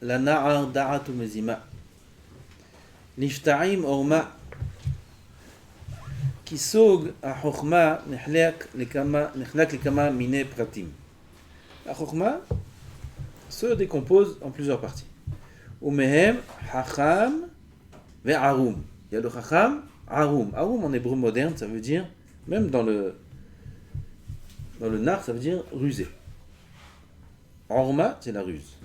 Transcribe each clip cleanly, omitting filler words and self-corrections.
la na'ar da'atu mezima. Niftaim orma. Kisog a chokma nechlek lekama mine pratim. La chokma se décompose en plusieurs parties. Umehem hacham ve arum. Il y a le hacham, arum. Arum en hébreu moderne, ça veut dire, même dans le nar, ça veut dire rusé. Orma, c'est la ruse.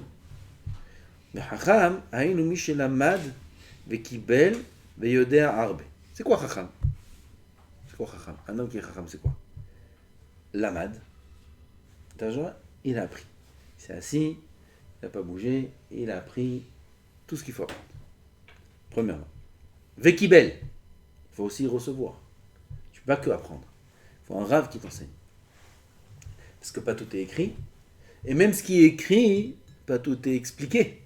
Mais hacham, haïnu mishelamad ve kibel ve yodea arbe. C'est quoi hacham? C'est quoi hacham? Un homme qui est hacham, c'est quoi? Lamad. Il a appris. Il s'est assis, il n'a pas bougé, il a appris tout ce qu'il faut apprendre. Premièrement. Vekibel. Il faut aussi recevoir. Tu ne peux pas que apprendre. Il faut un rave qui t'enseigne. Parce que pas tout est écrit. Et même ce qui est écrit, pas tout est expliqué.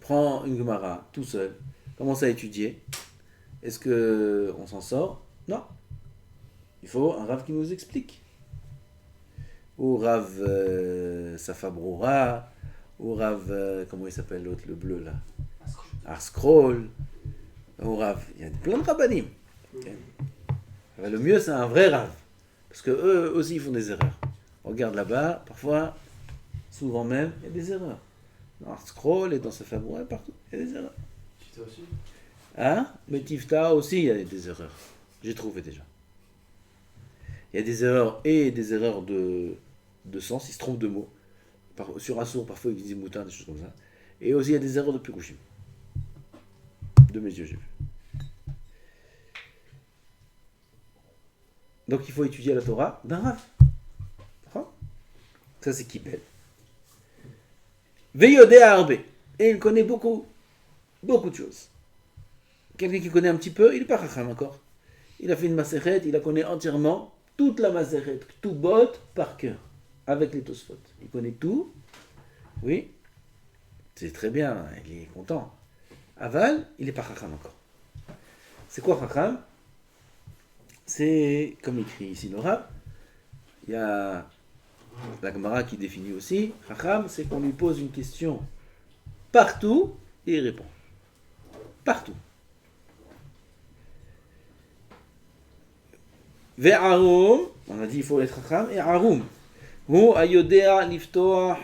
Prends une Gemara tout seul, commence à étudier. Est-ce qu'on s'en sort? Non. Il faut un rave qui nous explique. Ou Rav Safabrora, ou Rav, comment il s'appelle l'autre, le bleu là? Arscroll, ou Rav, il y a plein de rabbanim. Okay. Le mieux c'est un vrai Rav, parce que eux aussi ils font des erreurs. On regarde là-bas, parfois, souvent même, il y a des erreurs. Dans Arscroll et dans Safabrora, partout, il y a des erreurs. Tifta aussi? Hein? Mais Tifta aussi, il y a des erreurs. J'ai trouvé déjà. Il y a des erreurs et des erreurs de sens, il se trompe de mots. Sur Assour, parfois il dit moutin, des choses comme ça. Et aussi il y a des erreurs de Pirouchim. De mes yeux, j'ai vu. Donc il faut étudier la Torah d'un Rav. Ça c'est Kibel. Veyodé Arbe. Et il connaît beaucoup de choses. Quelqu'un qui connaît un petit peu, il n'est pas Chacham encore. Il a fait une Maseret, il la connaît entièrement. Toute la Maseret, tout bot par cœur, avec les Tosfot. Il connaît tout, oui, c'est très bien, il est content. Aval, il n'est pas Chacham encore. C'est quoi Chacham? C'est, comme écrit ici le Rav, il y a la Gemara qui définit aussi, Chacham, c'est qu'on lui pose une question partout et il répond. Partout. Ve'arum, on a dit il faut être chacham, et arum. Hu ayodea liftoach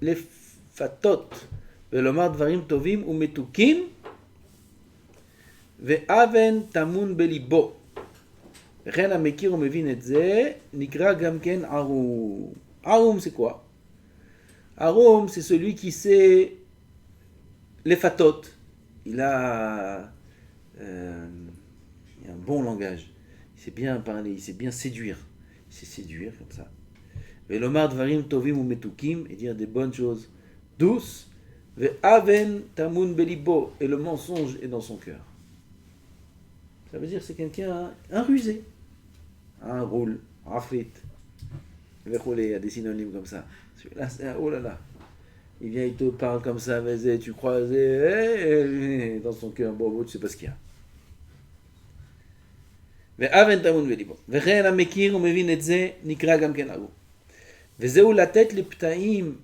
lefatot, velomar dvarim tovim umetukim, ve'aven tamun belibo. Ve'chen hamekir umevin et ze, nikra gamken arum. Arum c'est quoi? Arum c'est celui qui sait les fatot. Il a un bon langage. Il sait bien parler, il sait bien séduire. Il sait séduire comme ça. Velomar dvarim tovim ou metukim, et dire des bonnes choses douces. Ve'aven tamun belibo, et le mensonge est dans son cœur. Ça veut dire que c'est quelqu'un, un rusé, un roule, un afrit. Il y a des synonymes comme ça. Celui-là, c'est oh là là. Il vient, il te parle comme ça, vas-y, tu crois, dans son cœur, bon, tu sais pas ce qu'il y a. ואבן טמון בליבו, וכן המכיר ומבין את זה נקרא גם כן ארור. וזהו לתת לפתאים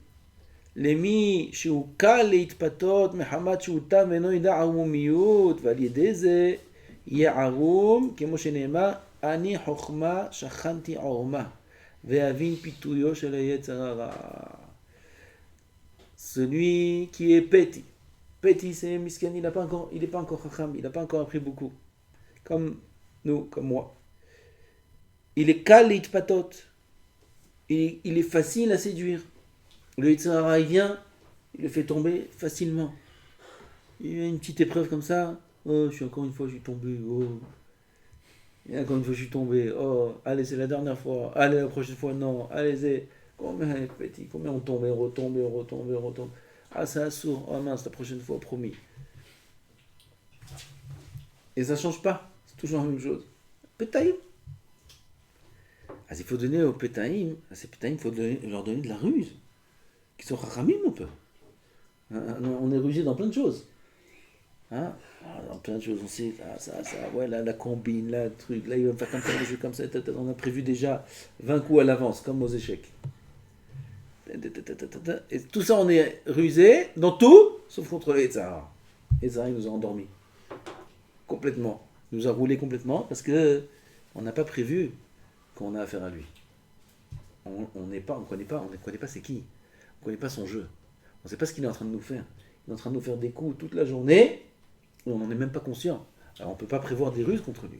למי שהוא קל להתפתות מחמת שהוא תם ואינו ידע ערמומיות, ועל ידי זה יהיה ערום, כמו שנאמר, אני חוכמה שכנתי עורמה, ואבין פיתויו של היצר הרע. Celui qui est petit. Petit, c'est miskin, il n'est pas encore chacham, il n'a pas encore appris beaucoup. Comme nous, comme moi. Il est kal itpatot. Il est facile à séduire. Le Yitzhara, il vient, il le fait tomber facilement. Il y a une petite épreuve comme ça. Oh, encore une fois, je suis tombé. Oh. Et encore une fois, je suis tombé. Oh, allez, c'est la dernière fois. Allez, la prochaine fois, non. Allez, c'est... Combien on tombe, on retombe. Ah, c'est sourd. Oh mince, la prochaine fois, promis. Et ça ne change pas. C'est toujours la même chose. Pétaïm. Ah, il faut donner aux pétaïm, à ces pétaïm, il faut leur donner de la ruse. Qui sont rachamim un peu. On est rusé dans plein de choses. Hein? Dans plein de choses, on sait, ça, ouais, la combine, là, le truc, là, il va me faire comme ça, des jeux comme ça, on a prévu déjà 20 coups à l'avance, comme aux échecs. Et tout ça, on est rusé dans tout, sauf contre les Yetzirah. Les Yetzirah, il nous a endormis. Complètement. Il nous a roulé complètement parce que on n'a pas prévu qu'on a affaire à lui. On ne connaît pas c'est qui. On ne connaît pas son jeu. On ne sait pas ce qu'il est en train de nous faire. Il est en train de nous faire des coups toute la journée et on n'en est même pas conscient. Alors on ne peut pas prévoir des ruses contre lui.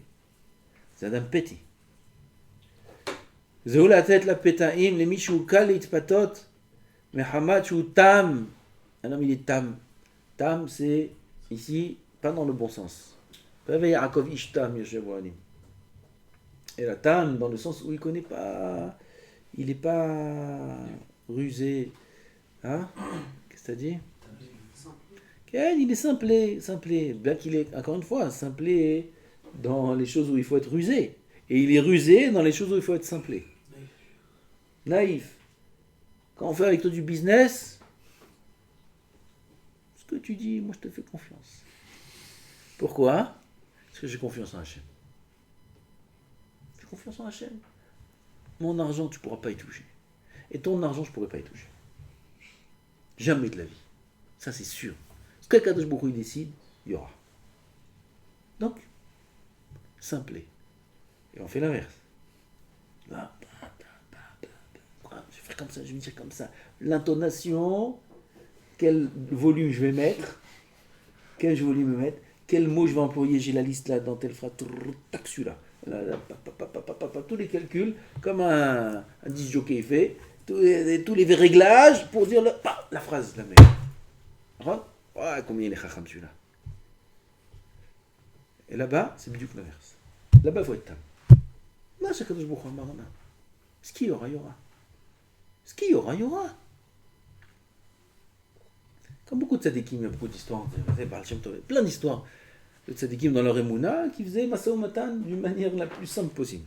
C'est Adam Petit. Zéou la tête la pétaïm, les michou kalit patot, mais hamachou tam. Un homme il est tam. Tam c'est ici, pas dans le bon sens. Et la tam dans le sens où il connaît pas, il n'est pas rusé. Hein? Qu'est-ce que tu as dit? Il est simplé. Bien qu'il est, encore une fois, simplé dans les choses où il faut être rusé. Et il est rusé dans les choses où il faut être simplé. Naïf. Quand on fait avec toi du business, ce que tu dis, moi je te fais confiance. Pourquoi? Parce que j'ai confiance en Hachem. J'ai confiance en Hachem. Mon argent, tu ne pourras pas y toucher. Et ton argent, je ne pourrai pas y toucher. Jamais de la vie. Ça, c'est sûr. Ce que Kadosh Baruch Hu décide, il y aura. Donc, simplé. Et on fait l'inverse. Je vais faire comme ça, je vais dire comme ça. L'intonation, quel volume je vais mettre, quel volume mettre, quel mot je vais employer, j'ai la liste là, dans telle phrase, tac, celui-là. Tous les calculs, comme un disc jockey fait, tous les réglages pour dire la phrase la meilleure. Combien il est chacham celui-là. Et là-bas, c'est du coup l'inverse. Là-bas, il faut être tam. Ce qu'il y aura, il y aura. Ce qu'il y aura, il y aura. Comme beaucoup de tzadikim, il y a beaucoup d'histoires. Plein d'histoires de tzadikim dans leur émouna qui faisaient Masao Matan d'une manière la plus simple possible.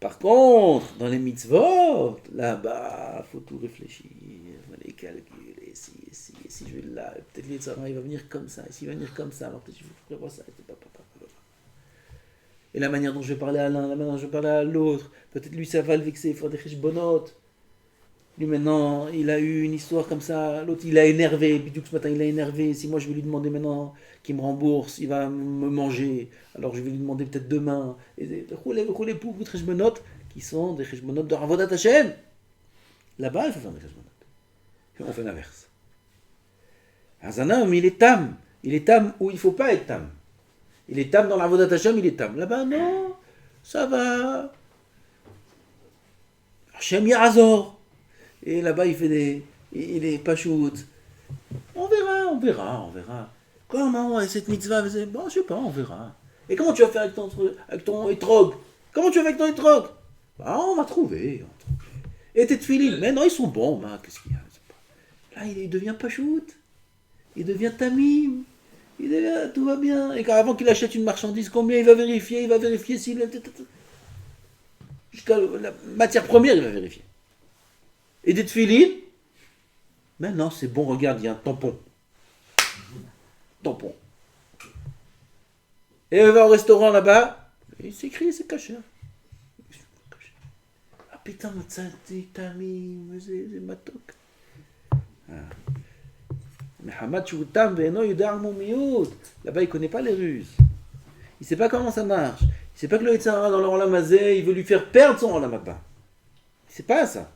Par contre, dans les mitzvot, là-bas, il faut tout réfléchir, les calculer, si je vais là, peut-être les tzara, il va venir comme ça, s'il va venir comme ça, alors peut-être il faut prévoir ça, et la manière dont je vais parler à l'un, la manière dont je vais parler à l'autre, peut-être lui ça va le vexer, il faut des cheshbonot. Lui maintenant, il a eu une histoire comme ça, l'autre il a énervé, puis ce matin il a énervé, si moi je vais lui demander maintenant qu'il me rembourse, il va me manger, alors je vais lui demander peut-être demain, et roulez pour des cheshbonot qui sont des cheshbonot de Avodat Hashem. Là-bas il faut faire des cheshbonot. Et on fait l'inverse. Un homme il est tam où il ne faut pas être tam. Il est tam dans l'Avodat Hashem, il est tam. Là-bas, non, ça va. Hashem Yazor. Et là-bas, il est pachout. On verra. Comment cette mitzvah, bon, je sais pas, on verra. Et comment tu vas faire avec ton étrog? Comment tu vas avec ton étrog? Bah, on va trouver. Et tes tefilines, mais non, ils sont bons, qu'est-ce qu'il y a? Là, il devient pachout. Il devient tamim. Tout va bien. Et avant qu'il achète une marchandise, combien il va vérifier s'il est... Jusqu'à la matière première, il va vérifier. Et des tefilines, maintenant c'est bon, regarde, il y a un tampon. Et il va au restaurant là-bas, il s'écrit, c'est caché. Ah putain, c'est tamim, c'est matok. Mais Hamad Shoutam Veno Yudar Moumiout. Là-bas, il ne connaît pas les ruses. Il ne sait pas comment ça marche. Il ne sait pas que le Yetzirah dans le Olam Hazeh, il veut lui faire perdre son Olam Haba. Il ne sait pas ça.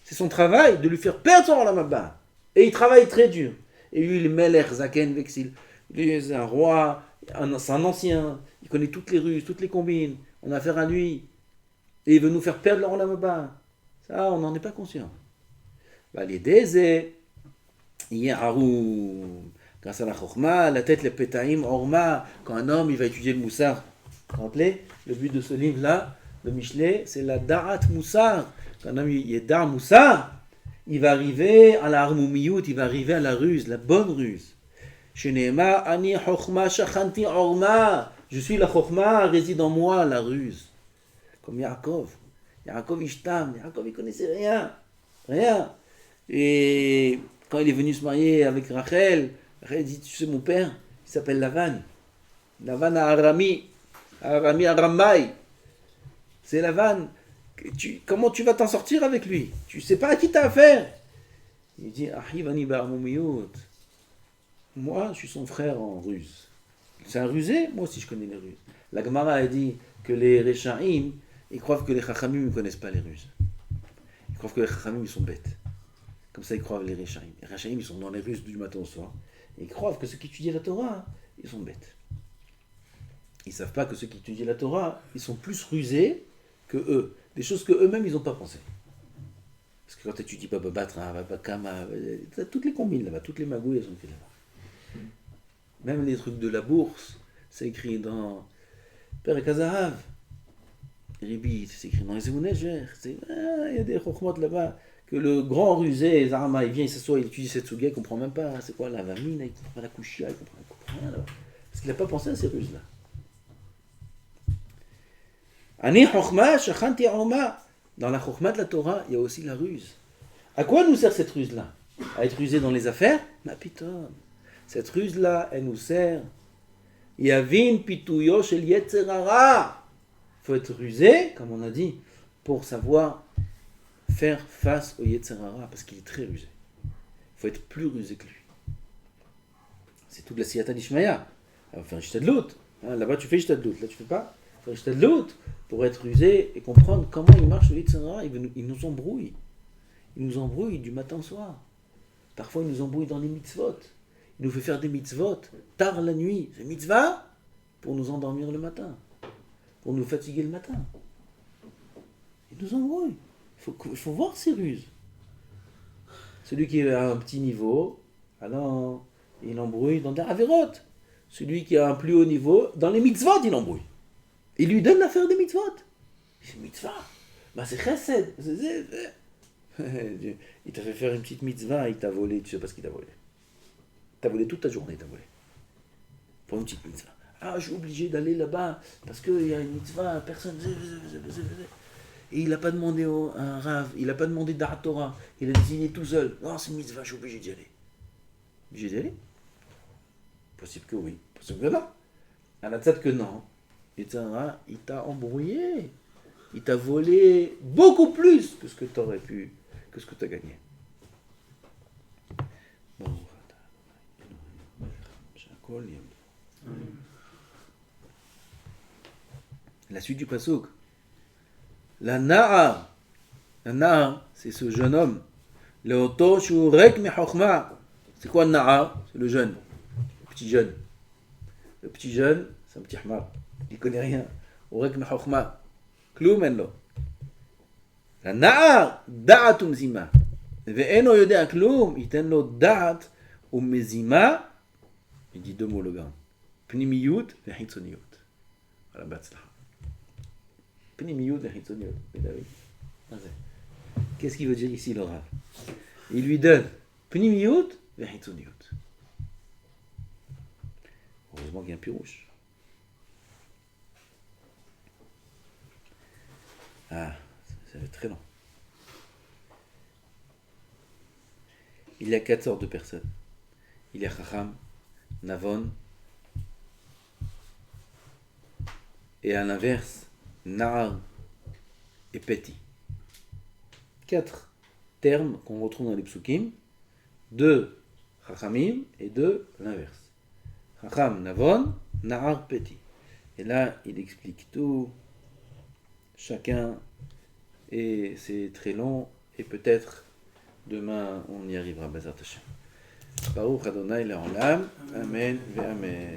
C'est son travail de lui faire perdre son Olam Haba. Et il travaille très dur. Et lui, il est Melech Zaken Vexil. Lui, c'est un roi, c'est un ancien. Il connaît toutes les ruses, toutes les combines. On a affaire à lui. Et il veut nous faire perdre le Olam Haba. Ça, on n'en est pas conscient. Les dézés. Grâce à la chokma, la tête, les pétaïm, orma, quand un homme il va étudier le moussar. Vous vous rappelez, le but de ce livre-là, le Michelet, c'est la darat moussar. Quand un homme il est dar moussar, il va arriver à la harmoumiout, il va arriver à la ruse, la bonne ruse. Sheneema ani chokma shachanti orma. Je suis la chokma, réside en moi la ruse. Comme Yaakov. Yaakov ishtam, Yaakov il connaissait rien. Et quand il est venu se marier avec Rachel dit, tu sais mon père, il s'appelle Lavan à Arami Aramai. C'est Lavan. Comment tu vas t'en sortir avec lui? Tu sais pas à qui t'as affaire. Il dit, Ahivani ba'amumiyut. Moi, je suis son frère en ruse. C'est un rusé? Moi aussi, je connais les ruses. La Gemara a dit que les Rechaim, ils croient que les Chachamim ne connaissent pas les ruses. Ils croient que les Chachamim, ils sont bêtes. Comme ça, ils croient les Rechaim. Les Rechaim, ils sont dans les ruses du matin au soir. Et ils croient que ceux qui étudient la Torah, ils sont bêtes. Ils ne savent pas que ceux qui étudient la Torah, ils sont plus rusés que eux. Des choses que eux-mêmes, ils n'ont pas pensé. Parce que quand tu étudies Baba Batra, Baba Kama, toutes les combines là-bas, toutes les magouilles, elles sont écrites là-bas. Même les trucs de la bourse, c'est écrit dans Perek HaZahav. Ribit, c'est écrit dans les Zéounéger. Il y a des chokhmot là-bas. Que le grand rusé, Zarama, il vient, il s'assoit, il étudie cette souga, il ne comprend même pas c'est quoi la vamine, il ne comprend pas la kushia, il ne comprend rien là-bas. Parce qu'il n'a pas pensé à ces ruses-là. Ani chokhma, shachanti aroma. Dans la chokhma de la Torah, il y a aussi la ruse. À quoi nous sert cette ruse-là? À être rusé dans les affaires? Ma piton. Cette ruse-là, elle nous sert. Yavin pituyo shel yetzer hara. Il faut être rusé, comme on a dit, pour savoir faire face au yetzer hara, parce qu'il est très rusé. Il faut être plus rusé que lui. C'est toute la siyata d'Ishmaïa. Alors, faire un shtadlout. Là-bas, tu fais shtadlout. Là, tu fais pas. Faire shtadlout pour être rusé et comprendre comment il marche le yetzer hara. Il nous embrouille. Il nous embrouille du matin au soir. Parfois, il nous embrouille dans les mitzvot. Il nous fait faire des mitzvot tard la nuit. C'est mitzvah pour nous endormir le matin. Pour nous fatiguer le matin. Il nous embrouille. Il faut voir ces ruses. Celui qui est à un petit niveau, alors il embrouille dans des avérotes. Celui qui a un plus haut niveau, dans les mitzvot, il embrouille. Il lui donne l'affaire des mitzvot. C'est mitzvah. Bah c'est chesed. Il t'a fait faire une petite mitzvah, il t'a volé, tu sais pas ce qu'il t'a volé. T'as volé toute ta journée, t'as volé. Pour une petite mitzvah. Ah, je suis obligé d'aller là-bas, parce qu'il y a une mitzvah, personne... Et il n'a pas demandé à un Rav, il n'a pas demandé d'Ara Torah, il a désigné tout seul. Non, c'est une mitzvah, je suis obligé d'y aller. Obligé d'y aller? Possible que oui, possible que non. À la tête que non. Et il t'a embrouillé. Il t'a volé beaucoup plus que ce que tu aurais pu, que ce que tu as gagné. Bon. La suite du pasuk. La Na'ar, c'est ce jeune homme. Le Oto Shurek Mechokma. C'est quoi le Na'ar? C'est le jeune. Le petit jeune. Le petit jeune, c'est un petit Hmar. Il connaît rien. Urek Mechokma. Kloum en lo. La Na'ar, Da'at Mzima. Ve'eno yodea kloum, iten lo Da'at Mzima. Il dit deux mots le gars. Pnimiyut ve'hitzoniyut. Voilà, Batzlaha. Pnimiyut ve'hitzoniyut. Qu'est-ce qu'il veut dire ici le Rav? Il lui donne Pnimiyut ve'hitzoniyut. Heureusement qu'il y a un pirouche. Ah, ça va être très long. Il y a 4 sortes de personnes. Il y a Chacham, Navon, et à l'inverse, Na'ar et Peti. 4 termes qu'on retrouve dans les psukim, 2 Chachamim et 2 l'inverse. Chacham, Navon, Na'ar, Peti. Et là, il explique tout, chacun, et c'est très long, et peut-être demain on y arrivera, Bezrat Hashem. Baruch Adonai Le'olam, Amen ve'Amen.